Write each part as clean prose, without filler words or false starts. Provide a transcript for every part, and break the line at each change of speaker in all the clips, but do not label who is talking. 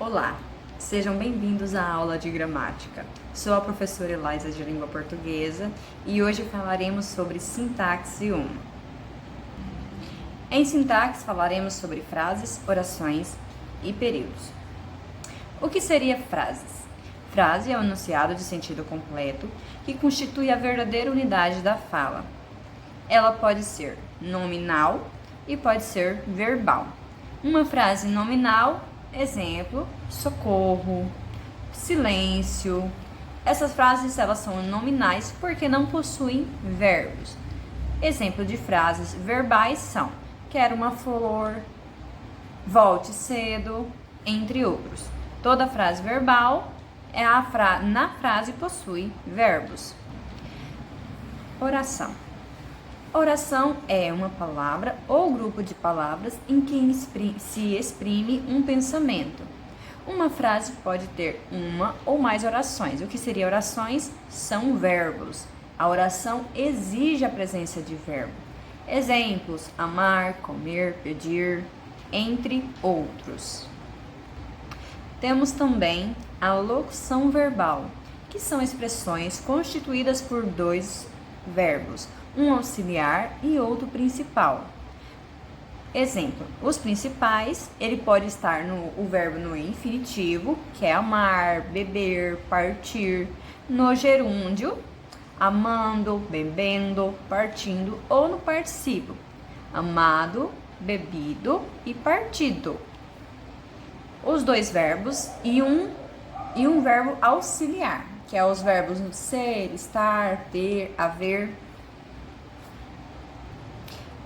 Olá, sejam bem-vindos à aula de gramática. Sou a professora Elisa de Língua Portuguesa e hoje falaremos sobre sintaxe 1. Em sintaxe falaremos sobre frases, orações e períodos. O que seria frases? Frase é um enunciado de sentido completo que constitui a verdadeira unidade da fala. Ela pode ser nominal e pode ser verbal. Uma frase nominal, exemplo, socorro, silêncio. Essas frases elas são nominais porque não possuem verbos. Exemplo de frases verbais são: quero uma flor, volte cedo, entre outros. Toda frase verbal na frase possui verbos. Oração. Oração é uma palavra ou grupo de palavras em que se exprime um pensamento. Uma frase pode ter uma ou mais orações. O que seria orações? São verbos. A oração exige a presença de verbo. Exemplos: amar, comer, pedir, entre outros. Temos também a locução verbal, que são expressões constituídas por dois verbos, um auxiliar e outro principal. Exemplo: os principais, ele pode estar o verbo no infinitivo, que é amar, beber, partir, no gerúndio, amando, bebendo, partindo, ou no particípio, amado, bebido e partido. Os dois verbos e um verbo auxiliar, que é os verbos ser, estar, ter, haver.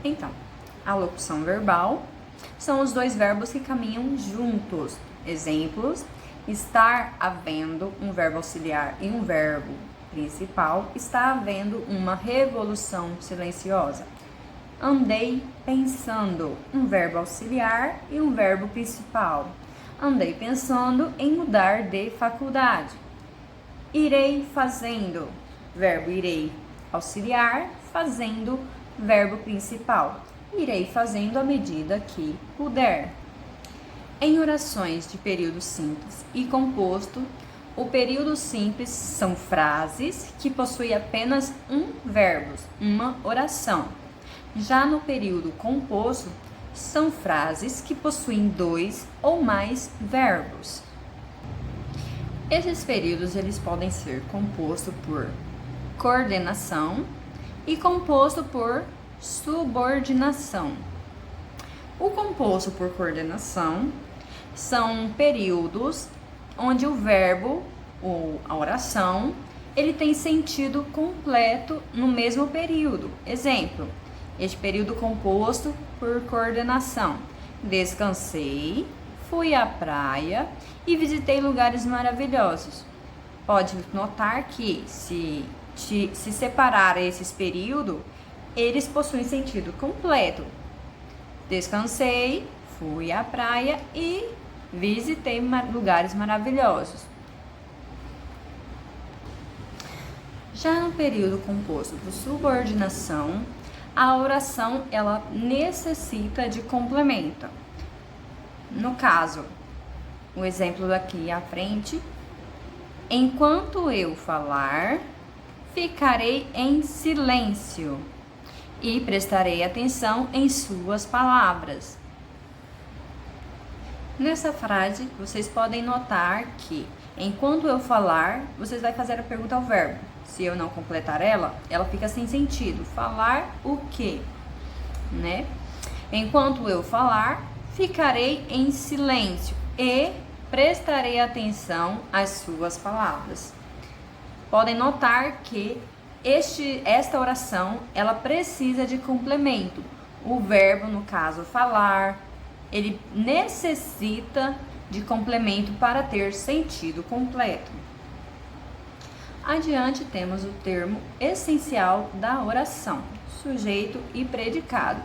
Então, a locução verbal são os dois verbos que caminham juntos. Exemplos: estar havendo um verbo auxiliar e um verbo principal, está havendo uma revolução silenciosa. Andei pensando, um verbo auxiliar e um verbo principal. Andei pensando em mudar de faculdade. Irei fazendo, verbo irei auxiliar, fazendo verbo principal. Irei fazendo à medida que puder. Em orações de período simples e composto, o período simples são frases que possuem apenas um verbo, uma oração. Já no período composto, são frases que possuem dois ou mais verbos. Esses períodos eles podem ser composto por coordenação e composto por subordinação. O composto por coordenação são períodos onde o verbo ou a oração ele tem sentido completo no mesmo período. Exemplo: este período composto por coordenação: descansei, fui à praia e visitei lugares maravilhosos. Pode notar que se separar esses períodos, eles possuem sentido completo. Descansei, fui à praia e visitei lugares maravilhosos. Já no período composto por subordinação, a oração ela necessita de complemento. No caso, o exemplo daqui à frente: enquanto eu falar, ficarei em silêncio e prestarei atenção em suas palavras. Nessa frase, vocês podem notar que enquanto eu falar, vocês vão fazer a pergunta ao verbo. Se eu não completar ela fica sem sentido. Falar o quê? Né? Enquanto eu falar, ficarei em silêncio e prestarei atenção às suas palavras. Podem notar que esta oração, ela precisa de complemento. O verbo, no caso, falar, ele necessita de complemento para ter sentido completo. Adiante temos o termo essencial da oração: sujeito e predicado.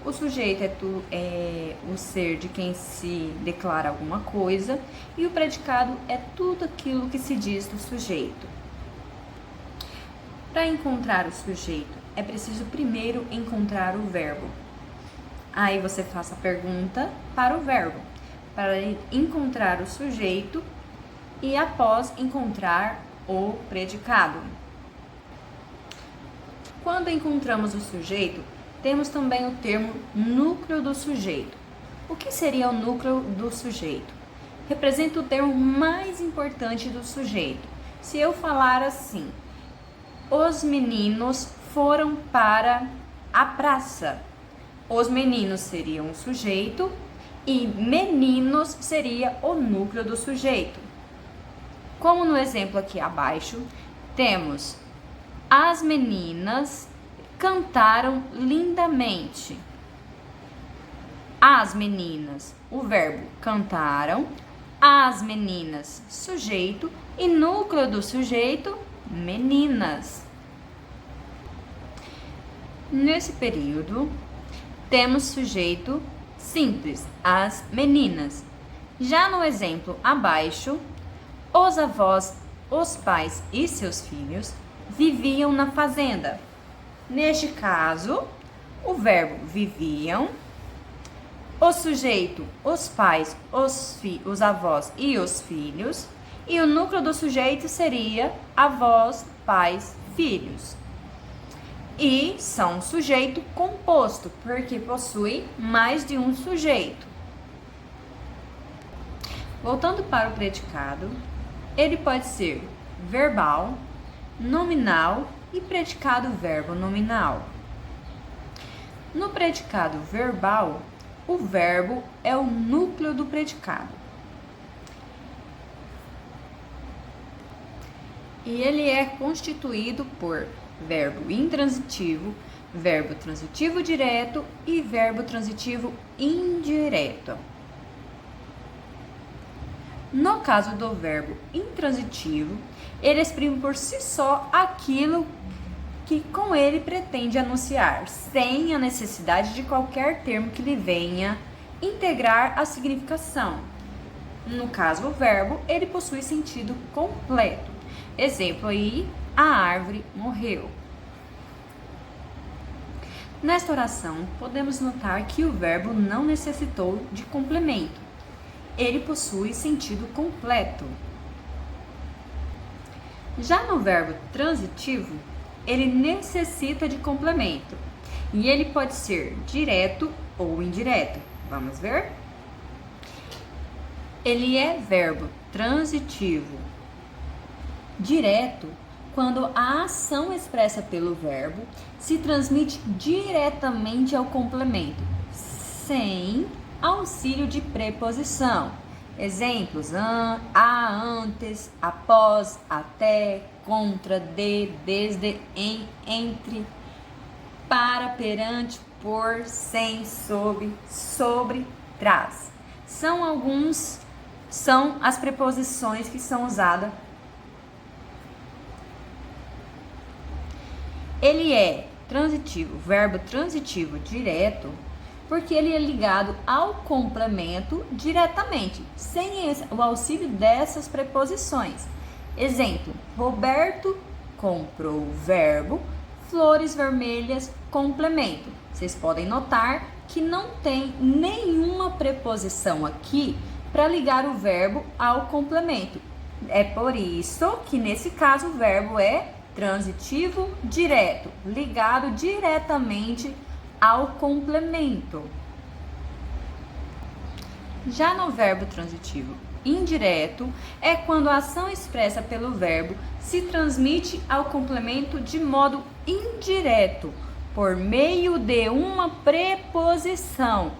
O sujeito é o ser de quem se declara alguma coisa e o predicado é tudo aquilo que se diz do sujeito. Para encontrar o sujeito, é preciso primeiro encontrar o verbo. Aí você faça a pergunta para o verbo. para encontrar o sujeito e após encontrar o predicado. Quando encontramos o sujeito, temos também o termo núcleo do sujeito. O que seria o núcleo do sujeito? Representa o termo mais importante do sujeito. Se eu falar assim, os meninos foram para a praça. Os meninos seriam o sujeito e meninos seria o núcleo do sujeito. Como no exemplo aqui abaixo, temos as meninas cantaram lindamente. As meninas, o verbo cantaram, as meninas, sujeito, e núcleo do sujeito, meninas. Nesse período, temos sujeito simples, as meninas. Já no exemplo abaixo, os avós, os pais e seus filhos viviam na fazenda. Neste caso, o verbo viviam, o sujeito, os pais, os avós e os filhos, e o núcleo do sujeito seria avós, pais, filhos. E são sujeito composto, porque possui mais de um sujeito. Voltando para o predicado, ele pode ser verbal, nominal e predicado verbo nominal. No predicado verbal, o verbo é o núcleo do predicado. E ele é constituído por verbo intransitivo, verbo transitivo direto e verbo transitivo indireto. No caso do verbo intransitivo, ele exprime por si só aquilo que com ele pretende anunciar, sem a necessidade de qualquer termo que lhe venha integrar a significação. No caso, o verbo, ele possui sentido completo. Exemplo aí, a árvore morreu. Nesta oração, podemos notar que o verbo não necessitou de complemento. Ele possui sentido completo. Já no verbo transitivo, ele necessita de complemento. E ele pode ser direto ou indireto. Vamos ver? Ele é verbo transitivo direto quando a ação expressa pelo verbo se transmite diretamente ao complemento, sem auxílio de preposição. Exemplos: a, antes, após, até, contra, de, desde, em, entre, para, perante, por, sem, sob, sobre, tras. São as preposições que são usadas. Ele é transitivo, verbo transitivo direto, porque ele é ligado ao complemento diretamente, sem o auxílio dessas preposições. Exemplo: Roberto comprou verbo, flores vermelhas, complemento. Vocês podem notar que não tem nenhuma preposição aqui para ligar o verbo ao complemento. É por isso que nesse caso o verbo é transitivo direto, ligado diretamente ao complemento. Já no verbo transitivo indireto, é quando a ação expressa pelo verbo se transmite ao complemento de modo indireto, por meio de uma preposição.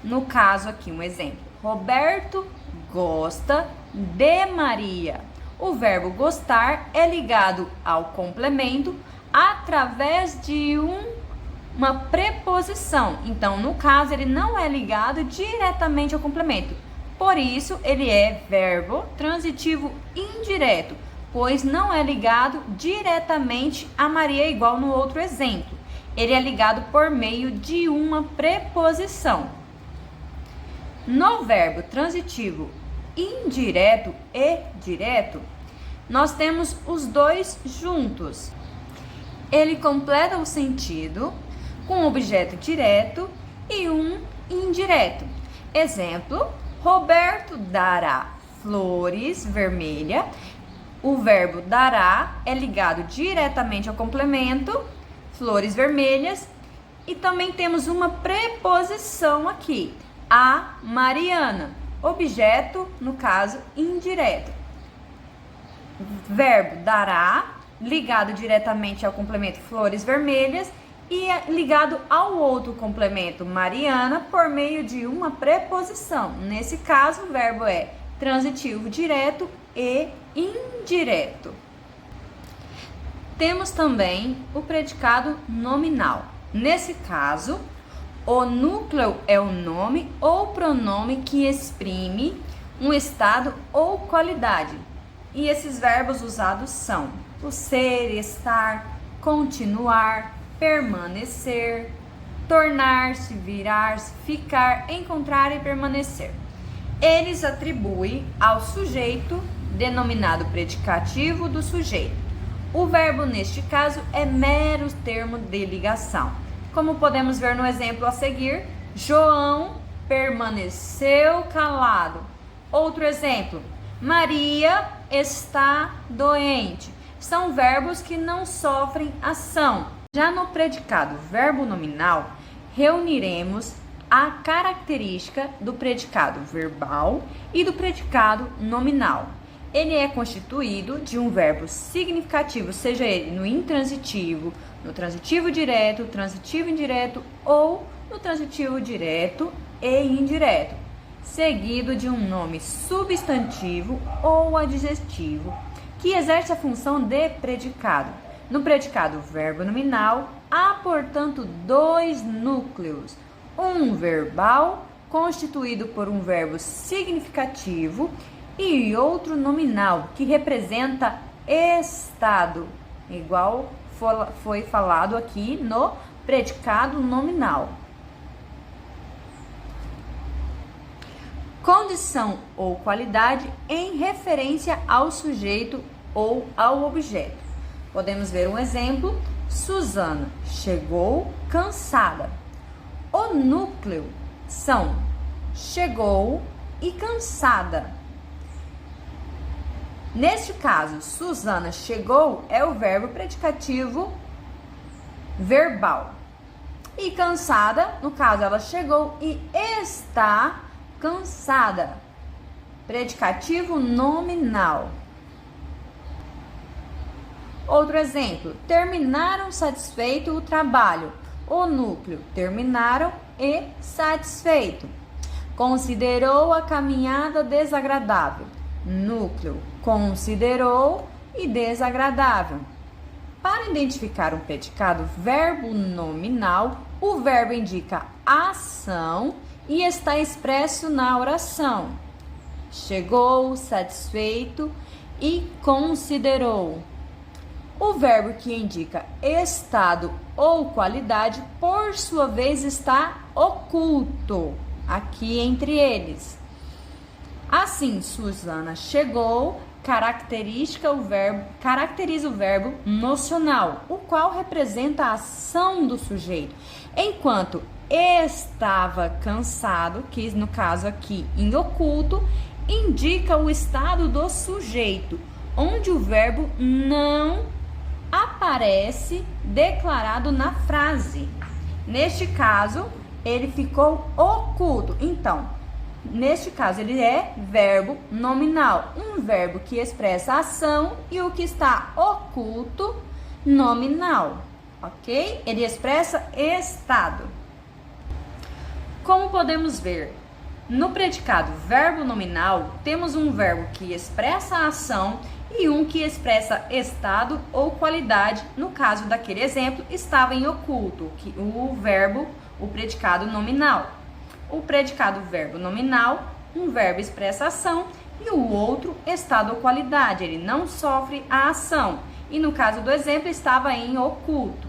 No caso aqui, um exemplo: Roberto gosta de Maria. O verbo gostar é ligado ao complemento através de uma preposição. Então, no caso, ele não é ligado diretamente ao complemento. Por isso, ele é verbo transitivo indireto, pois não é ligado diretamente a Maria, igual no outro exemplo. Ele é ligado por meio de uma preposição. No verbo transitivo indireto e direto, nós temos os dois juntos. Ele completa o sentido com um objeto direto e um indireto. Exemplo: Roberto dará flores vermelhas. O verbo dará é ligado diretamente ao complemento, flores vermelhas. E também temos uma preposição aqui, a Mariana. Objeto, no caso, indireto. Verbo dará, ligado diretamente ao complemento flores vermelhas e ligado ao outro complemento Mariana por meio de uma preposição. Nesse caso, o verbo é transitivo direto e indireto. Temos também o predicado nominal. Nesse caso, o núcleo é o nome ou pronome que exprime um estado ou qualidade. E esses verbos usados são o ser, estar, continuar, permanecer, tornar-se, virar-se, ficar, encontrar e permanecer. Eles atribuem ao sujeito, denominado predicativo do sujeito. O verbo, neste caso, é mero termo de ligação. Como podemos ver no exemplo a seguir, João permaneceu calado. Outro exemplo, Maria está doente. São verbos que não sofrem ação. Já no predicado verbo nominal, reuniremos a característica do predicado verbal e do predicado nominal. Ele é constituído de um verbo significativo, seja ele no intransitivo, no transitivo direto, transitivo indireto ou no transitivo direto e indireto, seguido de um nome substantivo ou adjetivo que exerce a função de predicado. No predicado verbo nominal, há, portanto, dois núcleos, um verbal, constituído por um verbo significativo, e outro nominal, que representa estado, igual foi falado aqui no predicado nominal. Condição ou qualidade em referência ao sujeito ou ao objeto. Podemos ver um exemplo. Suzana chegou cansada. O núcleo são chegou e cansada. Neste caso, Suzana chegou é o verbo predicativo verbal. E cansada, no caso, ela chegou e está cansada. Predicativo nominal. Outro exemplo, terminaram satisfeito o trabalho. O núcleo, terminaram e satisfeito. Considerou a caminhada desagradável. Núcleo, considerou e desagradável. Para identificar um predicado verbo nominal, o verbo indica ação e está expresso na oração. Chegou, satisfeito e considerou. O verbo que indica estado ou qualidade, por sua vez, está oculto aqui entre eles. Assim, Suzana chegou caracteriza o verbo nocional, o qual representa a ação do sujeito, enquanto estava cansado, que no caso aqui em oculto, indica o estado do sujeito, onde o verbo não aparece declarado na frase. Neste caso, ele ficou oculto. Então, neste caso, ele é verbo nominal, um verbo que expressa ação e o que está oculto, nominal, ok? Ele expressa estado. Como podemos ver, no predicado verbo nominal, temos um verbo que expressa a ação e um que expressa estado ou qualidade. No caso daquele exemplo, estava em oculto, o predicado nominal. O predicado verbo nominal, um verbo expressa ação e o outro estado ou qualidade, ele não sofre a ação. E no caso do exemplo, estava em oculto.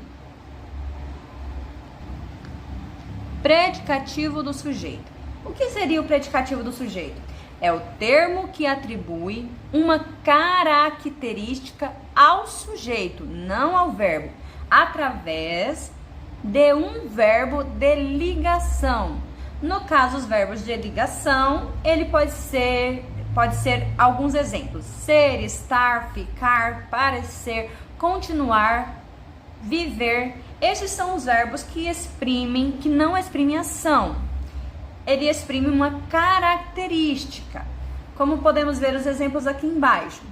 Predicativo do sujeito. O que seria o predicativo do sujeito? É o termo que atribui uma característica ao sujeito, não ao verbo, através de um verbo de ligação. No caso, os verbos de ligação, ele pode ser alguns exemplos: ser, estar, ficar, parecer, continuar, viver. Esses são os verbos que não exprimem ação. Ele exprime uma característica. Como podemos ver os exemplos aqui embaixo.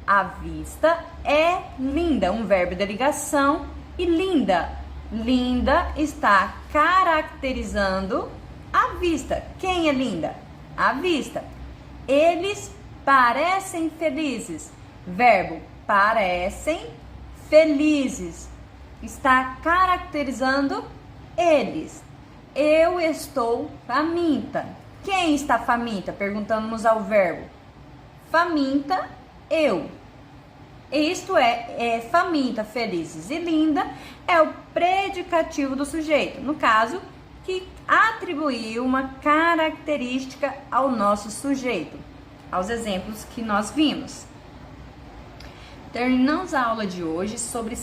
A vista é linda, um verbo de ligação, e linda. Linda está caracterizando a vista. Quem é linda? A vista. Eles parecem felizes. Verbo parecem felizes. Está caracterizando eles. Eu estou faminta. Quem está faminta? Perguntamos ao verbo. Faminta, eu. Isto é faminta, felizes e linda é o predicativo do sujeito. No caso, que atribuiu uma característica ao nosso sujeito, aos exemplos que nós vimos. Terminamos a aula de hoje sobre